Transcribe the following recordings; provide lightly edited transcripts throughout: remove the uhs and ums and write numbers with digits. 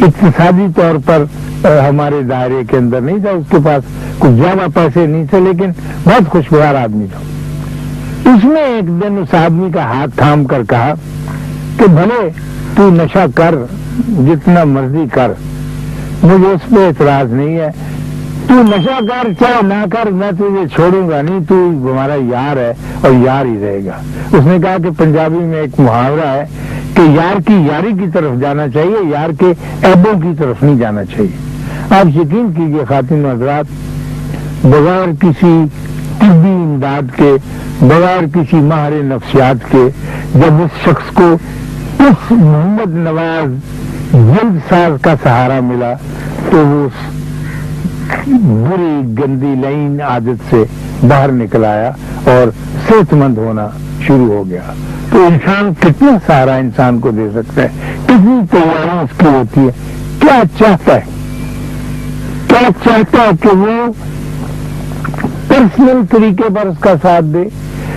اقتصادی طور پر ہمارے دائرے کے اندر نہیں تھا، اس کے پاس کچھ زیادہ پیسے نہیں تھے، لیکن بہت خوشگوار آدمی تھا۔ اس نے ایک دن اس آدمی کا ہاتھ تھام کر کہا کہ بھلے تو نشہ کر، جتنا مرضی کر، مجھے اس پہ اعتراض نہیں ہے، تو نشہ کر چاہے نہ کر، میں تجھے چھوڑوں گا نہیں، تو ہمارا یار ہے اور یار ہی رہے گا۔ اس نے کہا کہ پنجابی میں ایک محاورہ ہے کہ یار کی یاری کی طرف جانا چاہیے، یار کے عیبوں کی طرف نہیں جانا چاہیے۔ آپ یقین کیجئے خواتین و حضرات، بغیر کسی طبی امداد کے، بغیر کسی ماہر نفسیات کے، جب اس شخص کو اس محمد نواز جلد ساز کا سہارا ملا تو وہ اس بری گندی لعین عادت سے باہر نکل آیا اور صحت مند ہونا شروع ہو گیا۔ تو انسان کتنا سہارا انسان کو دے سکتا ہے، کتنی تیاری اس کی ہوتی ہے، کیا چاہتا ہے کہ وہ پرسنل طریقے پر اس کا ساتھ دے،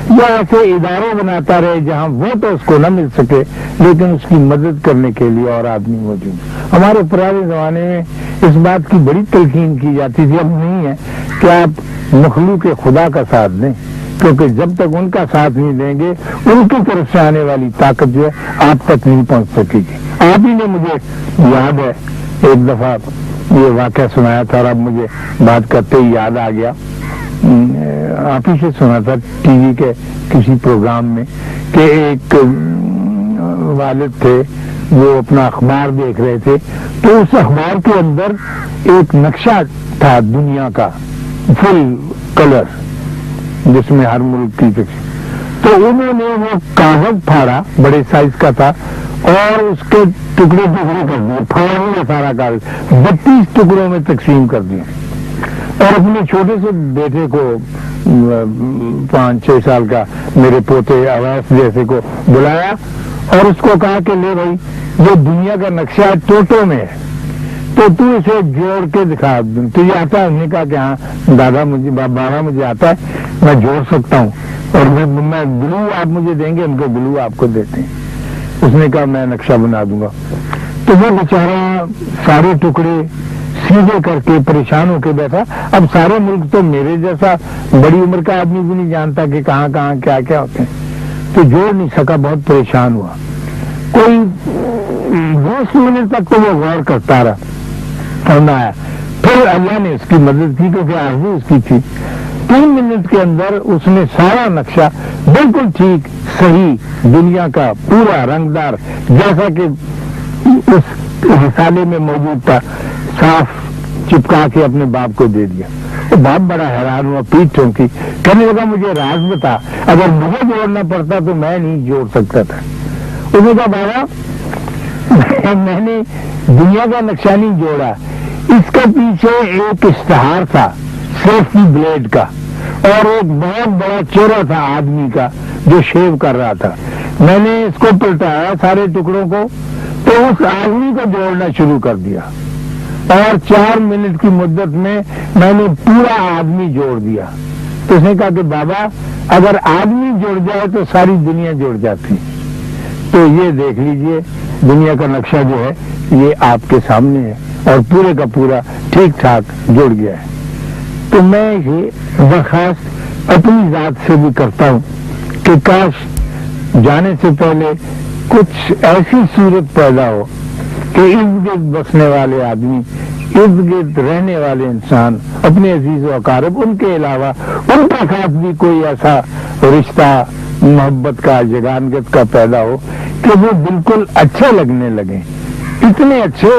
یا ایسے ادارے بناتا رہے جہاں وہ تو اس کو نہ مل سکے لیکن اس کی مدد کرنے کے لیے اور آدمی موجود۔ ہمارے پرانے زمانے میں اس بات کی بڑی تلقین کی جاتی تھی، اب نہیں ہے، کہ آپ مخلوق خدا کا ساتھ دیں، کیونکہ جب تک ان کا ساتھ نہیں دیں گے ان کی طرف سے آنے والی طاقت جو ہے آپ تک نہیں پہنچ سکے گی۔ آپ ہی نے مجھے یاد ہے ایک دفعہ یہ واقعہ سنایا تھا، اور اب مجھے بات کرتے ہی یاد آ گیا، آپ ہی سے سنا تھا ٹی وی کے کسی پروگرام میں کہ ایک والد تھے، وہ اپنا اخبار دیکھ رہے تھے، تو اس اخبار کے اندر ایک نقشہ تھا دنیا کا فل کلر، جس میں ہر ملک کی تو انہوں نے وہ کاغذ پھاڑا، بڑے سائز کا تھا، اور اس کے ٹکڑے ٹکڑے کر دیے، پھاڑا ہوا سارا کاغذ 32 ٹکڑوں میں تقسیم کر دیا، اور اپنے چھوٹے سے بیٹے کو 5-6 سال کا میرے پوتے اویس جیسے کو بلایا اور اس کو کہا کہ لے بھائی یہ دنیا کا نقشہ ٹوٹو میں ہے، تو تو اسے جوڑ کے دکھا، تجھے آتا ہے؟ انہوں نے کہا کہ ہاں دادا مجھے بابا مجھے آتا ہے، میں جوڑ سکتا ہوں، اور میں گلو آپ مجھے دیں گے، ان کو گلو آپ کو دیتے ہیں۔ اس نے کہا میں نقشہ بنا دوں گا۔ تو وہ بیچارہ سارے ٹکڑے سیدھے کر کے پریشان ہو کے بیٹھا۔ اب سارے ملک تو میرے جیسا بڑی عمر کا آدمی بھی نہیں جانتا کہ کہاں کہاں کیا کیا ہوتے ہیں، تو جوڑ نہیں سکا، بہت پریشان ہوا۔ کوئی 10 منٹ تک تو وہ غور کرتا رہا اور نہ آیا، پھر اللہ نے اس کی مدد کی کیونکہ آرزو اس کی تھی۔ 3 منٹ کے اندر اس نے سارا نقشہ بالکل ٹھیک صحیح دنیا کا پورا رنگدار جیسا کہ اس رسالے میں موجود تھا صاف چپکا کے اپنے باپ کو دے دیا۔ وہ باپ بڑا حیران ہوا، پیٹ ٹھونکی، کہنے لگا مجھے راز بتا، اگر مجھے جوڑنا پڑتا تو میں نہیں جوڑ سکتا تھا۔ اس نے کہا بابا میں نے دنیا کا نقشہ نہیں جوڑا، اس کے پیچھے ایک اشتہار تھا سیفٹی بلیڈ کا، اور ایک بہت بڑا چہرہ تھا آدمی کا جو شیو کر رہا تھا، میں نے اس کو پلٹایا سارے ٹکڑوں کو، تو اس آدمی کو جوڑنا شروع کر دیا، اور 4 منٹ کی مدت میں میں نے پورا آدمی جوڑ دیا۔ تو اس نے کہا کہ بابا اگر آدمی جڑ جائے تو ساری دنیا جڑ جاتی۔ تو یہ دیکھ لیجئے دنیا کا نقشہ جو ہے یہ آپ کے سامنے ہے اور پورے کا پورا ٹھیک ٹھاک جڑ گیا ہے۔ تو میں یہ درخواست اپنی ذات سے بھی کرتا ہوں کہ کاش جانے سے پہلے کچھ ایسی صورت پیدا ہو کہ ارد گرد بسنے والے آدمی، ارد گرد رہنے والے انسان، اپنے عزیز و اقارب، ان کے علاوہ ان کے ساتھ بھی کوئی ایسا رشتہ محبت کا جگانگت کا پیدا ہو کہ وہ بالکل اچھے لگنے لگیں، اتنے اچھے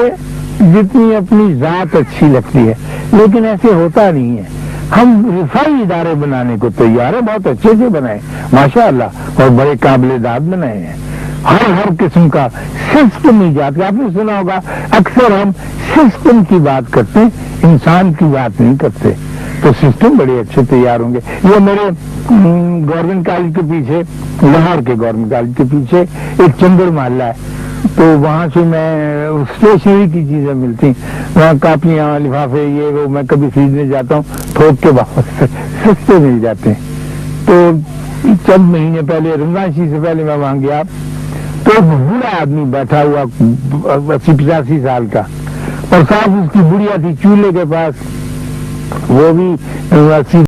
جتنی اپنی ذات اچھی لگتی ہے، لیکن ایسے ہوتا نہیں ہے۔ ہم رفائی ادارے بنانے کو تیار ہیں، بہت اچھے سے بنائے ماشاءاللہ، اور بڑے قابل داد بنائے ہیں، ہر قسم کا سسٹم ایجاد کیا۔ آپ نے سنا ہوگا اکثر ہم سسٹم کی بات کرتے ہیں، انسان کی بات نہیں کرتے، تو سسٹم بڑے اچھے تیار ہوں گے۔ یہ میرے گورنمنٹ کالج کے پیچھے، لاہور کے گورنمنٹ کالج کے پیچھے ایک چندر محلہ ہے، تو وہاں سے میں اسٹیشنری کی چیزیں ملتی، وہاں کاپیاں لفافے یہ وہ میں کبھی خریدنے جاتا ہوں، تھوک کے واپس سستے مل جاتے ہیں۔ تو چند مہینے پہلے رمضان شریف سے پہلے میں وہاں گیا، تو ایک بوڑھا آدمی بیٹھا ہوا 80-85 سال کا، اور ساتھ اس کی بڑھیا تھی چولہے کے پاس، وہ بھی 80